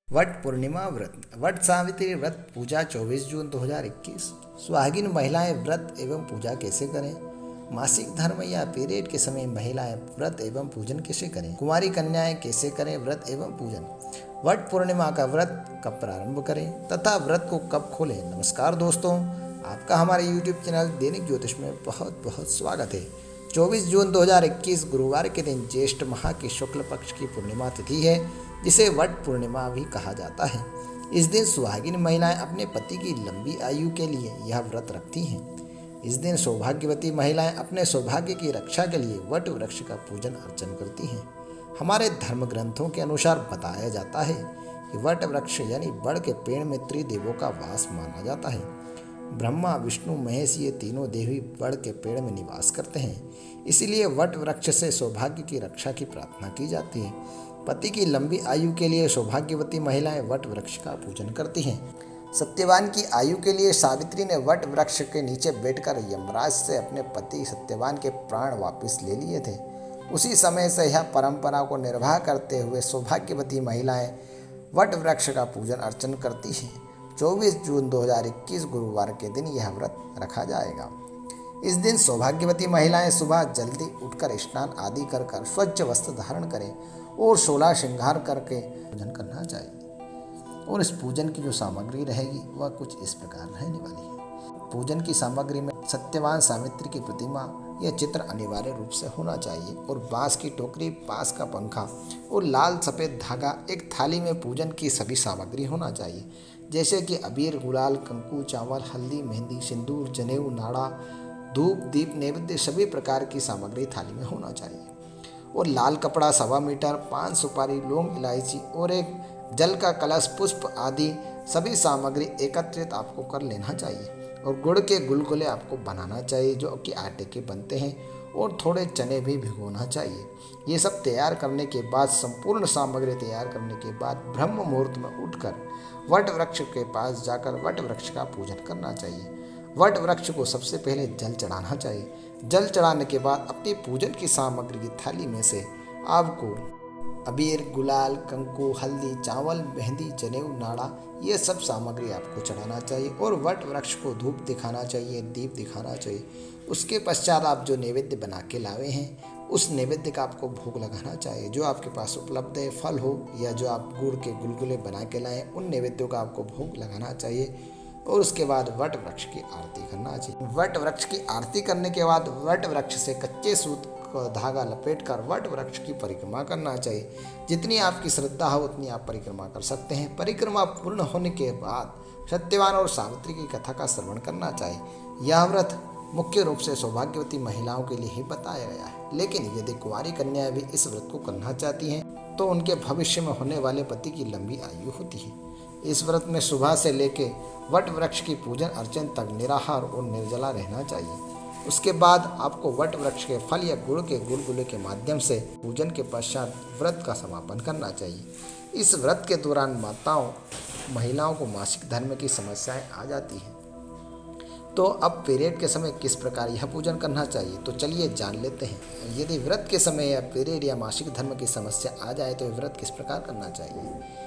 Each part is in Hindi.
वट पूर्णिमा व्रत। वट सावित्री व्रत पूजा 24 जून 2021। सुहागिन महिलाएं व्रत एवं पूजा कैसे करें? मासिक धर्म या पीरियड के समय महिलाएं व्रत एवं पूजन कैसे करें? कुंवारी कन्याएं कैसे करें व्रत एवं पूजन? वट पूर्णिमा का व्रत कब प्रारंभ करें तथा व्रत को कब खोलें? नमस्कार दोस्तों, आपका हमारे YouTube चैनल दैनिक ज्योतिष में बहुत बहुत स्वागत है। 24 जून 2021 गुरुवार के दिन ज्येष्ठ माह की शुक्ल पक्ष की पूर्णिमा तिथि है, जिसे वट पूर्णिमा भी कहा जाता है। इस दिन सुहागिन महिलाएं अपने पति की लंबी आयु के लिए यह व्रत रखती हैं। इस दिन सौभाग्यवती महिलाएं अपने सौभाग्य की रक्षा के लिए वट वृक्ष का पूजन अर्चन करती हैं। हमारे धर्म ग्रंथों के अनुसार बताया जाता है कि वट वृक्ष यानी बड़ के पेड़ में त्रिदेवों का वास माना जाता है। ब्रह्मा, विष्णु, महेश ये तीनों देवी बड़ के पेड़ में निवास करते हैं। इसीलिए वट वृक्ष से सौभाग्य की रक्षा की प्रार्थना की जाती है। पति की लंबी आयु के लिए सौभाग्यवती महिलाएं वट वृक्ष का पूजन करती हैं। सत्यवान की आयु के लिए सावित्री ने वट वृक्ष के नीचे बैठकर यमराज से अपने पति सत्यवान के प्राण वापस ले लिए थे। उसी समय से यह परंपरा को निर्वाह करते हुए सौभाग्यवती महिलाएं वट वृक्ष का पूजन अर्चन करती हैं। 24 जून 2021 गुरुवार के दिन यह व्रत रखा जाएगा। इस दिन सौभाग्यवती महिलाएं सुबह जल्दी उठकर स्नान आदि कर स्वच्छ वस्त्र धारण करें और 16 श्रृंगार करके पूजन करना चाहिए। और इस पूजन की जो सामग्री रहेगी वह कुछ इस प्रकार रहने वाली है। पूजन की सामग्री में सत्यवान सावित्री की प्रतिमा या चित्र अनिवार्य रूप से होना चाहिए और बांस की टोकरी, बांस का पंखा और लाल सफ़ेद धागा। एक थाली में पूजन की सभी सामग्री होना चाहिए, जैसे कि अबीर, गुलाल, कंकु, चावल, हल्दी, मेहंदी, सिंदूर, जनेऊ, नाड़ा, धूप, दीप, नैवेद्य सभी प्रकार की सामग्री थाली में होना चाहिए। और लाल कपड़ा 1.25 मीटर, 5 सुपारी, लौंग, इलायची और एक जल का कलश, पुष्प आदि सभी सामग्री एकत्रित आपको कर लेना चाहिए। और गुड़ के गुलगुले आपको बनाना चाहिए जो कि आटे के बनते हैं, और थोड़े चने भी भिगोना चाहिए। ये सब तैयार करने के बाद, संपूर्ण सामग्री तैयार करने के बाद ब्रह्म मुहूर्त में उठकर वट वृक्ष के पास जाकर वट वृक्ष का पूजन करना चाहिए। वट वृक्ष को सबसे पहले जल चढ़ाना चाहिए। जल चढ़ाने के बाद अपनी पूजन की सामग्री की थाली में से आपको अबीर, गुलाल, कंकु, हल्दी, चावल, मेहंदी, जनेऊ, नाड़ा ये सब सामग्री आपको चढ़ाना चाहिए और वट वृक्ष को धूप दिखाना चाहिए, दीप दिखाना चाहिए। उसके पश्चात आप जो नैवेद्य बना के लाए हैं उस नैवेद्य का आपको भोग लगाना चाहिए। जो आपके पास उपलब्ध है, फल हो या जो आप गुड़ के गुलगुले बना के लाएं, उन नैवेद्यों का आपको भोग लगाना चाहिए। और उसके बाद वट वृक्ष की आरती करना चाहिए। वट वृक्ष की आरती करने के बाद वट वृक्ष से कच्चे सूत का धागा लपेटकर वट वृक्ष की परिक्रमा करना चाहिए। जितनी आपकी श्रद्धा हो उतनी आप परिक्रमा कर सकते हैं। परिक्रमा पूर्ण होने के बाद सत्यवान और सावित्री की कथा का श्रवण करना चाहिए। यह व्रत मुख्य रूप से सौभाग्यवती महिलाओं के लिए ही बताया गया है, लेकिन यदि कुंवारी कन्याएं भी इस व्रत को करना चाहती हैं तो उनके भविष्य में होने वाले पति की लंबी आयु होती है। इस व्रत में सुबह से लेकर वट वृक्ष की पूजन अर्चन तक निराहार और निर्जला रहना चाहिए। उसके बाद आपको वट वृक्ष के फल या गुड़ के गुलगुले के माध्यम से पूजन के पश्चात व्रत का समापन करना चाहिए। इस व्रत के दौरान महिलाओं को मासिक धर्म की समस्याएं आ जाती हैं, तो अब पीरियड के समय किस प्रकार यह पूजन करना चाहिए, तो चलिए जान लेते हैं। यदि व्रत के समय या पीरियड या मासिक धर्म की समस्या आ जाए तो व्रत किस प्रकार करना चाहिए।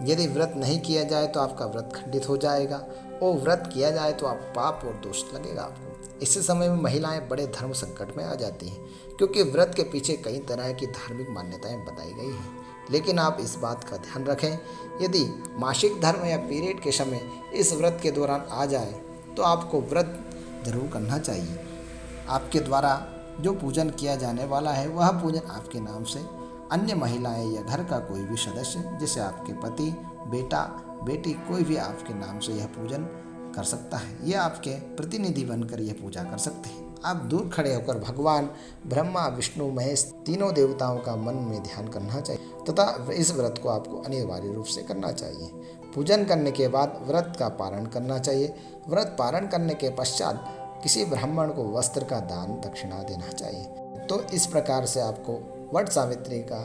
यदि व्रत नहीं किया जाए तो आपका व्रत खंडित हो जाएगा, और व्रत किया जाए तो आप पाप और दोष लगेगा आपको। इस समय में महिलाएं बड़े धर्म संकट में आ जाती हैं, क्योंकि व्रत के पीछे कई तरह की धार्मिक मान्यताएं बताई गई हैं। लेकिन आप इस बात का ध्यान रखें, यदि मासिक धर्म या पीरियड के समय इस व्रत के दौरान आ जाए तो आपको व्रत जरूर करना चाहिए। आपके द्वारा जो पूजन किया जाने वाला है वह पूजन आपके नाम से अन्य महिलाएं या घर का कोई भी सदस्य, जैसे आपके पति, बेटा, बेटी, कोई भी आपके नाम से यह पूजन कर सकता है। यह आपके प्रतिनिधि बनकर यह पूजा कर सकते हैं। आप दूर खड़े होकर भगवान ब्रह्मा, विष्णु, महेश तीनों देवताओं का मन में ध्यान करना चाहिए तथा इस व्रत को आपको अनिवार्य रूप से करना चाहिए। पूजन करने के बाद व्रत का पारण करना चाहिए। व्रत पारण करने के पश्चात किसी ब्राह्मण को वस्त्र का दान दक्षिणा देना चाहिए। तो इस प्रकार से आपको वट सावित्री का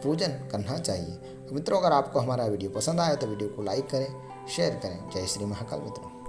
पूजन करना चाहिए। मित्रों, अगर आपको हमारा वीडियो पसंद आए तो वीडियो को लाइक करें, शेयर करें। जय श्री महाकाल मित्रों।